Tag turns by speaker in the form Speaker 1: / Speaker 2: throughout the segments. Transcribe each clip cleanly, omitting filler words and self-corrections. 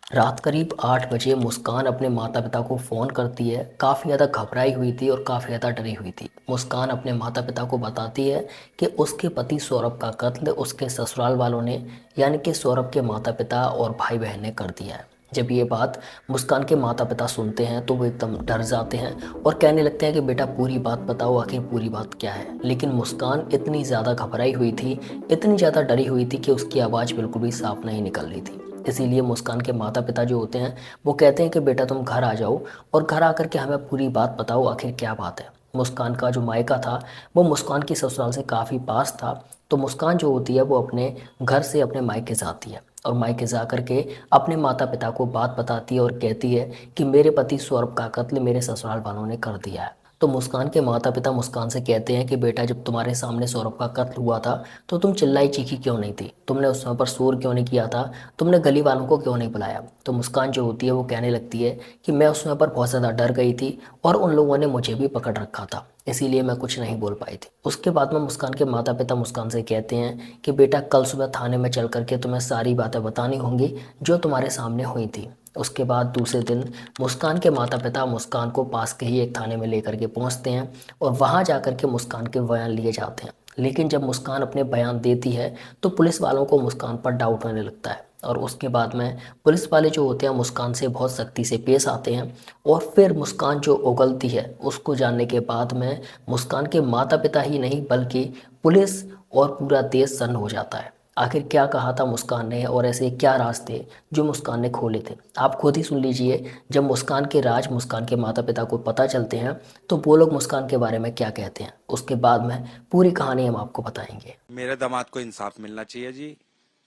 Speaker 1: रात करीब 8 बजे मुस्कान अपने माता पिता को फ़ोन करती है। काफ़ी ज़्यादा घबराई हुई थी और काफ़ी ज़्यादा डरी हुई थी। मुस्कान अपने माता पिता को बताती है कि उसके पति सौरभ का कत्ल उसके ससुराल वालों ने, यानी कि सौरभ के माता पिता और भाई बहन ने कर दिया है। जब ये बात मुस्कान के माता पिता सुनते हैं तो वो एकदम डर जाते हैं और कहने लगते हैं कि बेटा पूरी बात बताओ, आखिर पूरी बात क्या है। लेकिन मुस्कान इतनी ज़्यादा घबराई हुई थी, इतनी ज़्यादा डरी हुई थी कि उसकी आवाज़ बिल्कुल भी साफ नहीं निकल रही थी। इसीलिए मुस्कान के माता पिता जो होते हैं वो कहते हैं कि बेटा तुम घर आ जाओ और घर आकर के हमें पूरी बात बताओ, आखिर क्या बात है। मुस्कान का जो मायका था वो मुस्कान की ससुराल से काफ़ी पास था। तो मुस्कान जो होती है वो अपने घर से अपने मायके जाती है और मायके जा करके अपने माता पिता को बात बताती है और कहती है कि मेरे पति सौरभ का कत्ल मेरे ससुराल वालों ने कर दिया है। तो मुस्कान के माता पिता मुस्कान से कहते हैं कि बेटा जब तुम्हारे सामने सौरभ का कत्ल हुआ था तो तुम चिल्लाई चीखी क्यों नहीं थी, तुमने उस समय पर शोर क्यों नहीं किया था, तुमने गली वालों को क्यों नहीं बुलाया। तो मुस्कान जो होती है वो कहने लगती है कि मैं उस समय पर बहुत ज़्यादा डर गई थी और उन लोगों ने मुझे भी पकड़ रखा था, इसीलिए मैं कुछ नहीं बोल पाई थी। उसके बाद में मुस्कान के माता पिता मुस्कान से कहते हैं कि बेटा कल सुबह थाने में चल करके तुम्हें सारी बातें बतानी होंगी जो तुम्हारे सामने हुई थी। उसके बाद दूसरे दिन मुस्कान के माता पिता मुस्कान को पास के ही एक थाने में लेकर के पहुंचते हैं और वहां जाकर के मुस्कान के बयान लिए जाते हैं। लेकिन जब मुस्कान अपने बयान देती है तो पुलिस वालों को मुस्कान पर डाउट होने लगता है और उसके बाद में पुलिस वाले जो होते हैं मुस्कान से बहुत सख्ती से पेश आते हैं। और फिर मुस्कान जो उगलती है उसको जानने के बाद में मुस्कान के माता पिता ही नहीं बल्कि पुलिस और पूरा देश सन्न हो जाता है। आखिर क्या कहा था मुस्कान ने और ऐसे क्या राज थे जो मुस्कान ने खोले थे, आप खुद ही सुन लीजिए। जब मुस्कान के राज मुस्कान के माता पिता को पता चलते हैं तो वो लोग मुस्कान के बारे में क्या कहते हैं, उसके बाद में पूरी कहानी हम आपको बताएंगे।
Speaker 2: मेरे दामाद को इंसाफ मिलना चाहिए जी।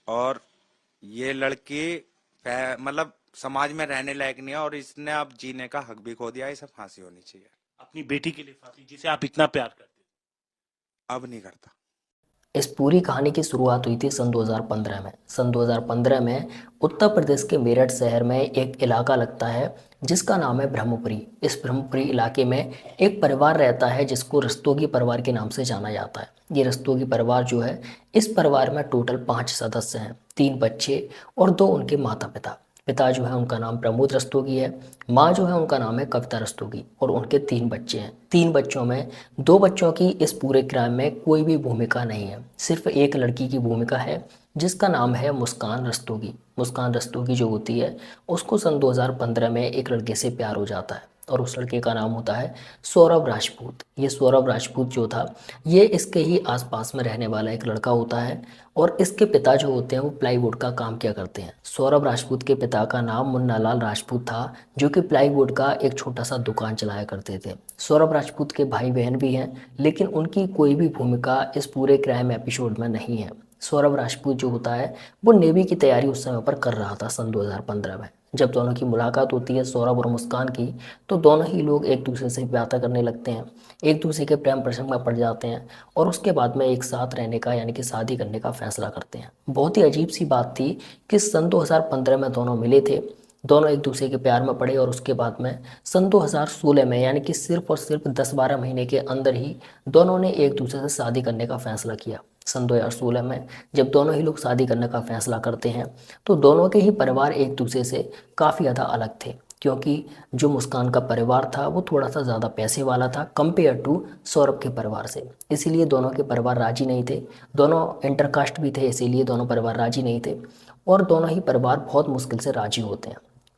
Speaker 2: और ये लड़की मतलब समाज में रहने लायक नहीं है और इसने अब जीने का हक भी खो दिया है। इसे फांसी होनी चाहिए।
Speaker 3: अपनी बेटी के लिए फांसी, जिसे आप इतना प्यार करते
Speaker 2: अब नहीं करता।
Speaker 1: इस पूरी कहानी की शुरुआत हुई थी सन 2015 में। सन 2015 में उत्तर प्रदेश के मेरठ शहर में एक इलाका लगता है जिसका नाम है ब्रह्मपुरी। इस ब्रह्मपुरी इलाके में एक परिवार रहता है जिसको रस्तोगी परिवार के नाम से जाना जाता है। ये रस्तोगी परिवार जो है, इस परिवार में टोटल 5 सदस्य हैं, 3 बच्चे और 2 उनके माता पिता। पिता जो है उनका नाम प्रमोद रस्तोगी है, माँ जो है उनका नाम है कविता रस्तोगी और उनके 3 बच्चे हैं। 3 बच्चों में 2 बच्चों की इस पूरे क्राइम में कोई भी भूमिका नहीं है, सिर्फ एक लड़की की भूमिका है जिसका नाम है मुस्कान रस्तोगी। मुस्कान रस्तोगी जो होती है उसको सन 2015 में एक लड़के से प्यार हो जाता है और उस लड़के का नाम होता है सौरभ राजपूत। ये सौरभ राजपूत जो था ये इसके ही आसपास में रहने वाला एक लड़का होता है और इसके पिता जो होते हैं वो प्लाईवुड का काम किया करते हैं। सौरभ राजपूत के पिता का नाम मुन्नालाल राजपूत था जो कि प्लाईवुड का एक छोटा सा दुकान चलाया करते थे। सौरभ राजपूत के भाई बहन भी हैं लेकिन उनकी कोई भी भूमिका इस पूरे क्राइम एपिसोड में नहीं है। सौरभ राजपूत जो होता है वो नेवी की तैयारी उस समय पर कर रहा था सन 2015 में। जब दोनों की मुलाकात होती है सौरभ और मुस्कान की तो दोनों ही लोग एक दूसरे से बातें करने लगते हैं, एक दूसरे के प्रेम प्रसंग में पड़ जाते हैं और उसके बाद में एक साथ रहने का यानी कि शादी करने का फैसला करते हैं। बहुत ही अजीब सी बात थी कि सन 2015 में दोनों मिले थे, दोनों एक दूसरे के प्यार में पड़े और उसके बाद में सन 2016 में यानी कि सिर्फ और सिर्फ 10-12 महीने के अंदर ही दोनों ने एक दूसरे से शादी करने का फैसला किया। सन 2016 में जब दोनों ही लोग शादी करने का फैसला करते हैं तो दोनों के ही परिवार एक दूसरे से काफ़ी ज़्यादा अलग थे, क्योंकि जो मुस्कान का परिवार था वो थोड़ा सा ज़्यादा पैसे वाला था कंपेयर टू सौरभ के परिवार से, इसीलिए दोनों के परिवार राजी नहीं थे। दोनों इंटरकास्ट भी थे इसीलिए दोनों परिवार राजी नहीं थे और दोनों ही परिवार बहुत मुश्किल से राजी होते हैं।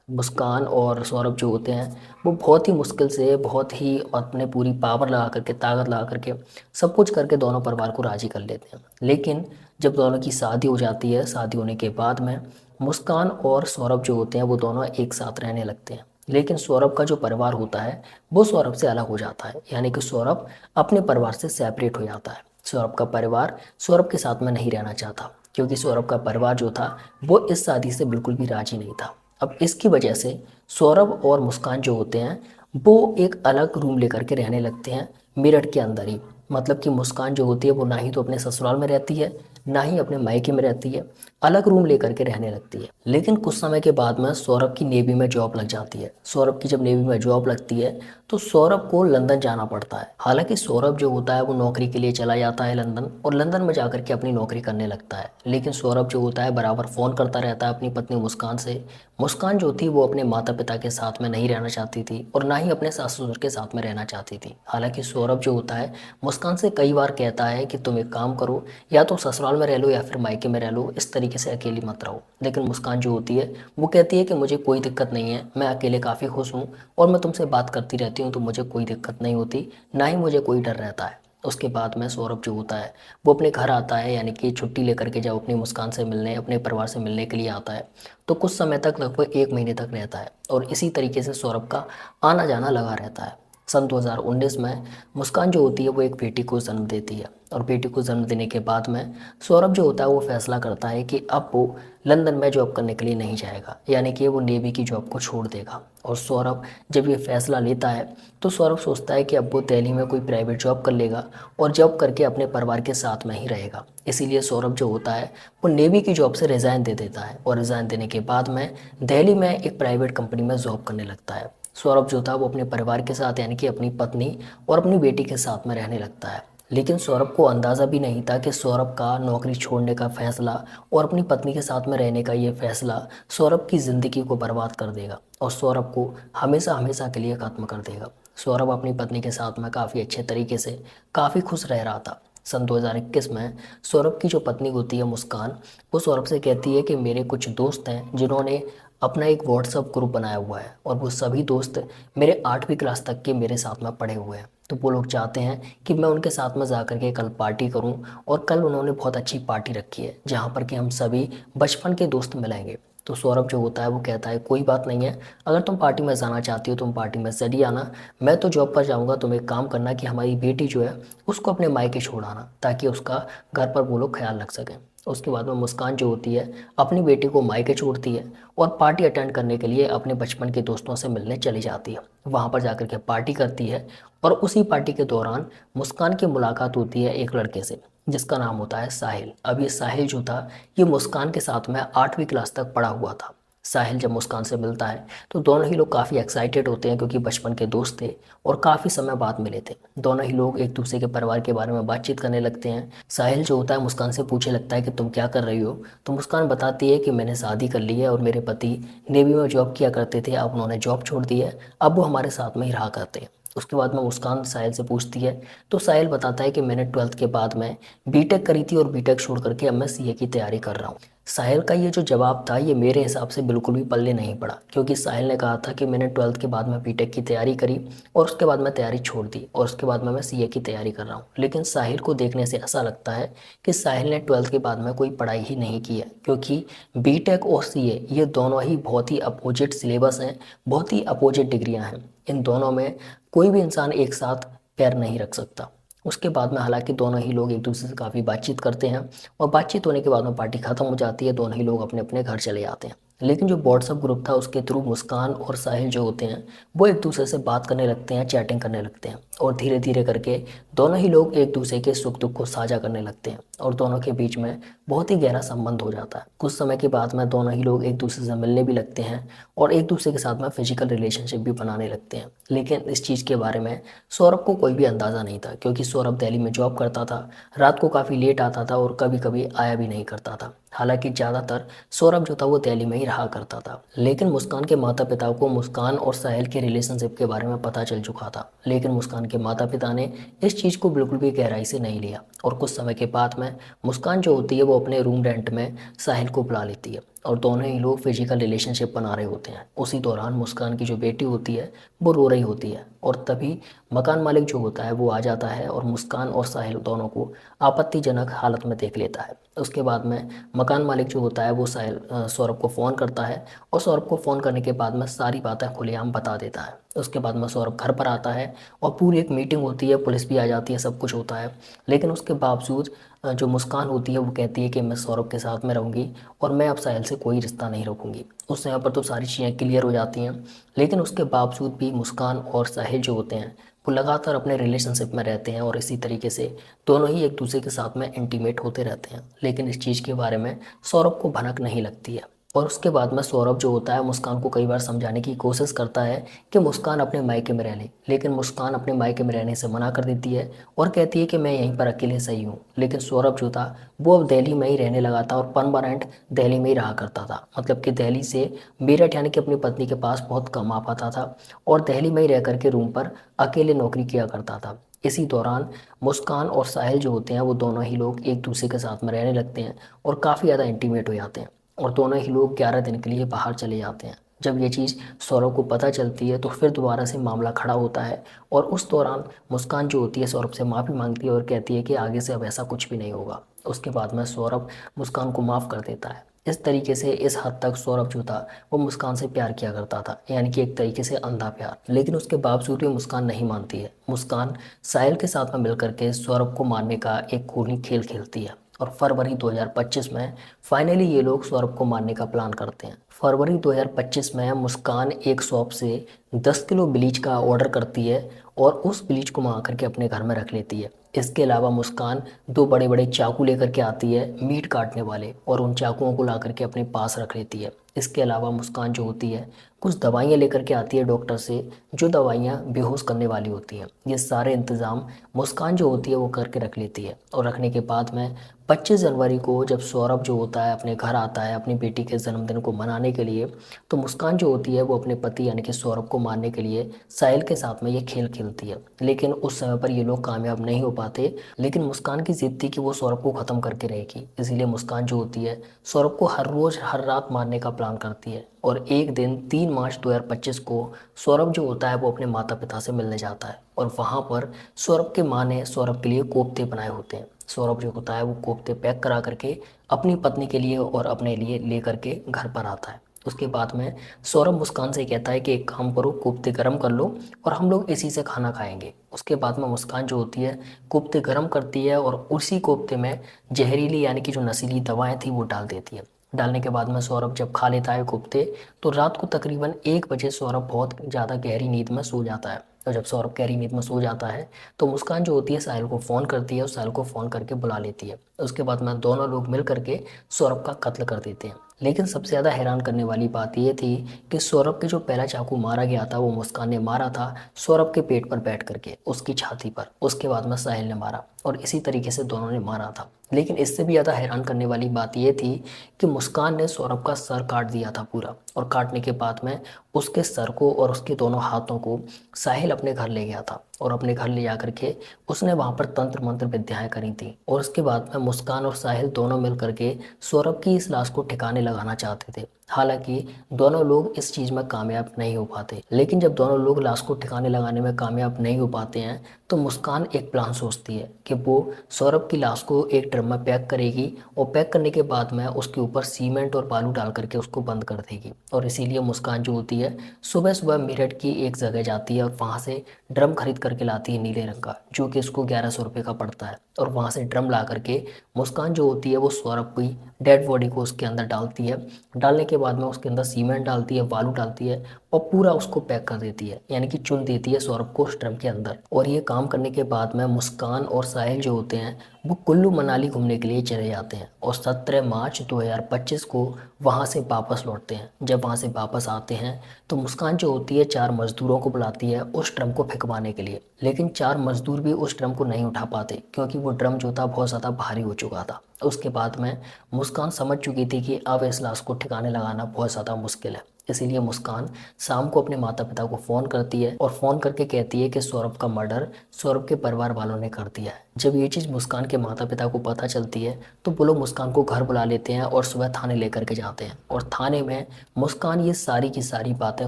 Speaker 1: मुस्कान और सौरभ जो होते हैं वो बहुत ही मुश्किल से, बहुत ही अपने पूरी पावर लगा करके, ताकत लगा करके सब कुछ करके दोनों परिवार को राजी कर लेते हैं। लेकिन जब दोनों की शादी हो जाती है, शादी होने के बाद में मुस्कान और सौरभ जो होते हैं वो दोनों एक साथ रहने लगते हैं। लेकिन सौरभ का जो परिवार होता है वो सौरभ से अलग हो जाता है, यानी कि सौरभ अपने परिवार से सेपरेट हो जाता है। सौरभ का परिवार सौरभ के साथ में नहीं रहना चाहता क्योंकि सौरभ का परिवार जो था वो इस शादी से बिल्कुल भी राजी नहीं था। अब इसकी वजह से सौरभ और मुस्कान जो होते हैं वो एक अलग रूम लेकर के रहने लगते हैं मेरठ के अंदर ही। मतलब कि मुस्कान जो होती है वो ना ही तो अपने ससुराल में रहती है ना ही अपने मायके में रहती है, अलग रूम लेकर के रहने लगती है। लेकिन कुछ समय के बाद में सौरभ की नेवी में जॉब लग जाती है। सौरभ की जब नेवी में जॉब लगती है तो सौरभ को लंदन जाना पड़ता है। हालांकि सौरभ जो होता है वो नौकरी के लिए चला जाता है लंदन, और लंदन में जाकर के अपनी नौकरी करने लगता है। लेकिन सौरभ जो होता है बराबर फ़ोन करता रहता है अपनी पत्नी मुस्कान से। मुस्कान जो थी वो अपने माता पिता के साथ में नहीं रहना चाहती थी और ना ही अपने सास ससुर के साथ में रहना चाहती थी। हालांकि सौरभ जो होता है मुस्कान से कई बार कहता है कि तुम एक काम करो, या तो ससुराल में रह लो या फिर मायके में रह लो, इस तरीके से अकेली मत रहो। लेकिन मुस्कान जो होती है वो कहती है कि मुझे कोई दिक्कत नहीं है, मैं अकेले काफ़ी खुश हूँ और मैं तुमसे बात करती रहती हूँ, तो मुझे कोई दिक्कत नहीं होती, ना ही मुझे कोई डर रहता है। उसके बाद में सौरभ जो होता है वो अपने घर आता है, यानी कि छुट्टी लेकर के जब अपनी मुस्कान से मिलने, अपने परिवार से मिलने के लिए आता है, तो कुछ समय तक, लगभग 1 महीने तक रहता है। और इसी तरीके से सौरभ का आना जाना लगा रहता है। सन 2019 में मुस्कान जो होती है वो एक बेटी को जन्म देती है, और बेटी को जन्म देने के बाद में सौरभ जो होता है वो फैसला करता है कि अब वो लंदन में जॉब करने के लिए नहीं जाएगा, यानी कि वो नेवी की जॉब को छोड़ देगा। और सौरभ जब ये फैसला लेता है तो सौरभ सोचता है कि अब वो दिल्ली में कोई प्राइवेट जॉब कर लेगा और जॉब करके अपने परिवार के साथ में ही रहेगा। इसीलिए सौरभ जो होता है वो नेवी की जॉब से रिज़ाइन दे देता है, और रिज़ाइन देने के बाद में दिल्ली में एक प्राइवेट कंपनी में जॉब करने लगता है। सौरभ जो था वो अपने परिवार के साथ, यानी कि अपनी पत्नी और अपनी बेटी के साथ में रहने लगता है। लेकिन सौरभ को अंदाज़ा भी नहीं था कि सौरभ का नौकरी छोड़ने का फैसला और अपनी पत्नी के साथ में रहने का ये फैसला सौरभ की ज़िंदगी को बर्बाद कर देगा और सौरभ को हमेशा हमेशा के लिए ख़त्म कर देगा। सौरभ अपनी पत्नी के साथ में काफ़ी अच्छे तरीके से काफ़ी खुश रह रहा था। सन 2021 में सौरभ की जो पत्नी होती है मुस्कान, वो सौरभ से कहती है कि मेरे कुछ दोस्त हैं जिन्होंने अपना एक व्हाट्सअप ग्रुप बनाया हुआ है, और वो सभी दोस्त मेरे 8वीं क्लास तक के मेरे साथ में पढ़े हुए हैं। तो वो लोग चाहते हैं कि मैं उनके साथ में जा कर के कल पार्टी करूं, और कल उन्होंने बहुत अच्छी पार्टी रखी है जहां पर कि हम सभी बचपन के दोस्त मिलेंगे। तो सौरभ जो होता है वो कहता है कोई बात नहीं है, अगर तुम पार्टी में जाना चाहती हो तुम पार्टी में चली आना, मैं तो जॉब पर जाऊंगा। तुम एक काम करना कि हमारी बेटी जो है उसको अपने मायके छोड़ आना, ताकि उसका घर पर वो लोग ख्याल रख सकें। उसके बाद में मुस्कान जो होती है अपनी बेटी को मायके छोड़ती है और पार्टी अटेंड करने के लिए अपने बचपन के दोस्तों से मिलने चली जाती है। वहाँ पर जाकर के पार्टी करती है, और उसी पार्टी के दौरान मुस्कान की मुलाकात होती है एक लड़के से जिसका नाम होता है साहिल। अब ये साहिल जो था ये मुस्कान के साथ में 8वीं क्लास तक पढ़ा हुआ था। साहिल जब मुस्कान से मिलता है तो दोनों ही लोग काफ़ी एक्साइटेड होते हैं, क्योंकि बचपन के दोस्त थे और काफ़ी समय बाद मिले थे। दोनों ही लोग एक दूसरे के परिवार के बारे में बातचीत करने लगते हैं। साहिल जो होता है मुस्कान से पूछने लगता है कि तुम क्या कर रही हो, तो मुस्कान बताती है कि मैंने शादी कर ली है और मेरे पति नेवी में जॉब किया करते थे, अब उन्होंने जॉब छोड़ दी है, अब वो हमारे साथ में ही रहा करते हैं। उसके बाद में मुस्कान साहिल से पूछती है, तो साहिल बताता है कि मैंने 12th के बाद में बीटेक करी थी और बीटेक छोड़ करके अब मैं सीए की तैयारी कर रहा हूँ। साहिल का ये जो जवाब था ये मेरे हिसाब से बिल्कुल भी पल्ले नहीं पड़ा, क्योंकि साहिल ने कहा था कि मैंने 12th के बाद में बीटेक की तैयारी करी और उसके बाद मैं तैयारी छोड़ दी और उसके बाद में मैं सीए की तैयारी कर रहा हूँ। लेकिन साहिल को देखने से ऐसा लगता है कि साहिल ने 12th के बाद में कोई पढ़ाई ही नहीं की है, क्योंकि बीटेक और सीए ये दोनों ही बहुत ही अपोजिट सिलेबस हैं, बहुत ही अपोजिट डिग्रियाँ हैं। इन दोनों में कोई भी इंसान एक साथ पैर नहीं रख सकता। उसके बाद में हालांकि दोनों ही लोग एक दूसरे से काफ़ी बातचीत करते हैं, और बातचीत होने के बाद में पार्टी ख़त्म हो जाती है, दोनों ही लोग अपने अपने घर चले जाते हैं। लेकिन जो व्हाट्सअप ग्रुप था उसके थ्रू मुस्कान और साहिल जो होते हैं वो एक दूसरे से बात करने लगते हैं, चैटिंग करने लगते हैं, और धीरे धीरे करके दोनों ही लोग एक दूसरे के सुख दुख को साझा करने लगते हैं, और दोनों के बीच में बहुत ही गहरा संबंध हो जाता है। कुछ समय के बाद में दोनों ही लोग एक दूसरे से मिलने भी लगते हैं और एक दूसरे के साथ में फिजिकल रिलेशनशिप भी बनाने लगते हैं। लेकिन इस चीज़ के बारे में सौरभ को कोई भी अंदाज़ा नहीं था, क्योंकि सौरभ दिल्ली में जॉब करता था, रात को काफ़ी लेट आता था और कभी कभी आया भी नहीं करता था। हालांकि ज़्यादातर सौरभ जो था वो दिल्ली में ही रहा करता था। लेकिन मुस्कान के माता पिता को मुस्कान और साहिल के रिलेशनशिप के बारे में पता चल चुका था, लेकिन मुस्कान के माता पिता ने इस चीज़ को बिल्कुल भी गहराई से नहीं लिया, और कुछ समय के बाद में मुस्कान जो होती है वो अपने रूम रेंट में साहिल को बुला लेती है और दोनों ही लोग फिजिकल रिलेशनशिप बना रहे होते हैं। उसी दौरान मुस्कान की जो बेटी होती है वो रो रही होती है, और तभी मकान मालिक जो होता है वो आ जाता है और मुस्कान और साहिल दोनों को आपत्तिजनक हालत में देख लेता है। उसके बाद में मकान मालिक जो होता है वो सौरभ को फ़ोन करता है, और सौरभ को फ़ोन करने के बाद में सारी बातें खुलेआम बता देता है। उसके बाद में सौरभ घर पर आता है और पूरी एक मीटिंग होती है, पुलिस भी आ जाती है, सब कुछ होता है। लेकिन उसके बावजूद जो मुस्कान होती है वो कहती है कि मैं सौरभ के साथ में रहूँगी और मैं अब साहिल से कोई रिश्ता नहीं रखूँगी। उस समय पर तो सारी चीज़ें क्लियर हो जाती हैं, लेकिन उसके बावजूद भी मुस्कान और साहिल जो होते हैं वो लगातार अपने रिलेशनशिप में रहते हैं और इसी तरीके से दोनों ही एक दूसरे के साथ में इंटीमेट होते रहते हैं। लेकिन इस चीज़ के बारे में सौरभ को भनक नहीं लगती है। और उसके बाद में सौरभ जो होता है मुस्कान को कई बार समझाने की कोशिश करता है कि मुस्कान अपने मायके में रह ले, लेकिन मुस्कान अपने मायके में रहने से मना कर देती है और कहती है कि मैं यहीं पर अकेले सही हूँ। लेकिन सौरभ जो था वो अब दिल्ली में ही रहने लगा था और परमानेंट दिल्ली में ही रहा करता था। मतलब कि दिल्ली से मेरठ यानी कि अपनी पत्नी के पास बहुत कम आ पाता था और दिल्ली में ही रह करके रूम पर अकेले नौकरी किया करता था। इसी दौरान मुस्कान और साहिल जो होते हैं वो दोनों ही लोग एक दूसरे के साथ में रहने लगते हैं और काफ़ी ज़्यादा इंटीमेट हो जाते हैं और दोनों ही लोग 11 दिन के लिए बाहर चले जाते हैं। जब ये चीज़ सौरभ को पता चलती है तो फिर दोबारा से मामला खड़ा होता है और उस दौरान मुस्कान जो होती है सौरभ से माफ़ी मांगती है और कहती है कि आगे से अब ऐसा कुछ भी नहीं होगा। उसके बाद में सौरभ मुस्कान को माफ़ कर देता है। इस तरीके से इस हद तक सौरभ जो था वो मुस्कान से प्यार किया करता था, यानी कि एक तरीके से अंधा प्यार। लेकिन उसके बावजूद भी मुस्कान नहीं मानती है। मुस्कान साहिल के साथ में मिलकर के सौरभ को मारने का एक खूनी खेल खेलती है और फरवरी 2025 में फाइनली ये लोग सौरभ को मारने का प्लान करते हैं। फरवरी 2025 में मुस्कान एक शॉप से 10 किलो ब्लीच का ऑर्डर करती है और उस ब्लीच को मंगा करके अपने घर में रख लेती है। इसके अलावा मुस्कान 2 बड़े बड़े चाकू लेकर के आती है मीट काटने वाले और उन चाकुओं को ला करके अपने पास रख लेती है। इसके अलावा मुस्कान जो होती है कुछ दवाइयाँ लेकर के आती है डॉक्टर से, जो दवाइयाँ बेहोश करने वाली होती हैं। ये सारे इंतज़ाम मुस्कान जो होती है वो करके रख लेती है और रखने के बाद में 25 जनवरी को जब सौरभ जो होता है अपने घर आता है अपनी बेटी के जन्मदिन को मनाने के लिए, तो मुस्कान जो होती है वो अपने पति यानी कि सौरभ को मारने के लिए साहिल के साथ में ये खेल खेलती है। लेकिन उस समय पर ये लोग कामयाब नहीं हो पाते। लेकिन मुस्कान की जिद थी कि वो सौरभ को ख़त्म करके रहेगी, इसीलिए मुस्कान जो होती है सौरभ को हर रोज़ हर रात मारने का प्लान करती है। और एक दिन 3 मार्च 2025 को सौरभ जो होता है वो अपने माता पिता से मिलने जाता है और वहाँ पर सौरभ के माँ ने सौरभ के लिए कोफ्ते बनाए होते हैं। सौरभ जो होता है वो कोफ्ते पैक करा करके अपनी पत्नी के लिए और अपने लिए ले करके घर पर आता है। उसके बाद में सौरभ मुस्कान से कहता है कि एक काम करो, कोफ्ते गर्म कर लो और हम लोग इसी से खाना खाएंगे। उसके बाद में मुस्कान जो होती है कोफ्ते गर्म करती है और उसी कोफ्ते में जहरीली यानी कि जो नशीली दवाएं थी वो डाल देती है। डालने के बाद में सौरभ जब खा लेता है कोफ्ते तो रात को तकरीबन 1 बजे सौरभ बहुत ज़्यादा गहरी नींद में सो जाता है। और जब सौरभ गहरी नींद में सो जाता है तो मुस्कान जो होती है साहिल को फ़ोन करती है और साहिल को फ़ोन करके बुला लेती है। उसके बाद में दोनों लोग मिल करके सौरभ का कत्ल कर देते हैं। लेकिन सबसे ज़्यादा हैरान करने वाली बात यह थी कि सौरभ के जो पहला चाकू मारा गया था वो मुस्कान ने मारा था सौरभ के पेट पर बैठ करके उसकी छाती पर। उसके बाद में साहिल ने मारा और इसी तरीके से दोनों ने मारा था। लेकिन इससे भी ज़्यादा हैरान करने वाली बात यह थी कि मुस्कान ने सौरभ का सर काट दिया था पूरा और काटने के बाद में उसके सर को और उसके दोनों हाथों को साहिल अपने घर ले गया था और अपने घर ले जा करके उसने वहाँ पर तंत्र मंत्र विद्याएं करी थी। और उसके बाद में मुस्कान और साहिल दोनों मिल करके सौरभ की इस लाश को ठिकाने लगाना चाहते थे। हालांकि दोनों लोग इस चीज़ में कामयाब नहीं हो पाते। लेकिन जब दोनों लोग लाश को ठिकाने लगाने में कामयाब नहीं हो पाते हैं तो मुस्कान एक प्लान सोचती है कि वो सौरभ की लाश को एक ड्रम में पैक करेगी और पैक करने के बाद में उसके ऊपर सीमेंट और बालू डाल करके उसको बंद कर देगी। और इसीलिए मुस्कान जो होती है सुबह सुबह मेरठ की एक जगह जाती है और वहाँ से ड्रम खरीद करके लाती है नीले रंग का, जो कि इसको 1100 रुपये का पड़ता है। और वहाँ से ड्रम ला करके मुस्कान जो होती है वो सौरभ की डेड बॉडी को उसके अंदर डालती है। डालने के बाद में उसके अंदर सीमेंट डालती है, बालू डालती है और पूरा उसको पैक कर देती है, यानी कि चुन देती है सौरभ को उस ड्रम के अंदर। और ये काम करने के बाद में मुस्कान और साहिल जो होते हैं वो कुल्लू मनाली घूमने के लिए चले जाते हैं और 17 मार्च 2025 को वहाँ से वापस लौटते हैं। जब वहाँ से वापस आते हैं तो मुस्कान जो होती है 4 मजदूरों को बुलाती है उस ड्रम को फेंकवाने के लिए। लेकिन 4 मजदूर भी उस ड्रम को नहीं उठा पाते क्योंकि वो ड्रम जो था बहुत ज़्यादा भारी हो चुका था। उसके बाद में मुस्कान समझ चुकी थी कि अब इस लाश को ठिकाने लगाना बहुत ज़्यादा मुश्किल है। इसीलिए मुस्कान शाम को अपने माता पिता को फ़ोन करती है और फ़ोन करके कहती है कि सौरभ का मर्डर सौरभ के परिवार वालों ने कर दिया है। जब ये चीज़ मुस्कान के माता पिता को पता चलती है तो वो लोग मुस्कान को घर बुला लेते हैं और सुबह थाने लेकर के जाते हैं। और थाने में मुस्कान ये सारी की सारी बातें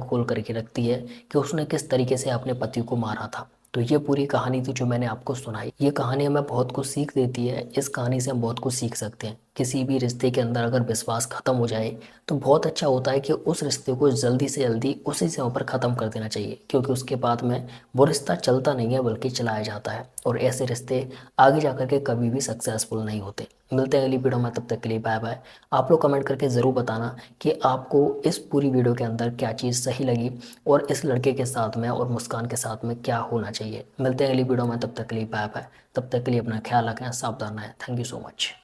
Speaker 1: खोल करके रखती है कि उसने किस तरीके से अपने पति को मारा था। तो ये पूरी कहानी थी जो मैंने आपको सुनाई। ये कहानी हमें बहुत कुछ सीख देती है। इस कहानी से हम बहुत कुछ सीख सकते हैं। किसी भी रिश्ते के अंदर अगर विश्वास खत्म हो जाए तो बहुत अच्छा होता है कि उस रिश्ते को जल्दी से जल्दी उसी समय पर ख़त्म कर देना चाहिए, क्योंकि उसके बाद में वो रिश्ता चलता नहीं है बल्कि चलाया जाता है, और ऐसे रिश्ते आगे जा कर के कभी भी सक्सेसफुल नहीं होते। मिलते हैं अगली वीडियो में, तब तक के लिए बाय बाय। आप लोग कमेंट करके ज़रूर बताना कि आपको इस पूरी वीडियो के अंदर क्या चीज़ सही लगी और इस लड़के के साथ में और मुस्कान के साथ में क्या होना चाहिए। मिलते हैं अगली वीडियो में, तब तक के लिए बाय बाय। तब तक के लिए अपना ख्याल रखें, सावधान रहें। Thank you so much.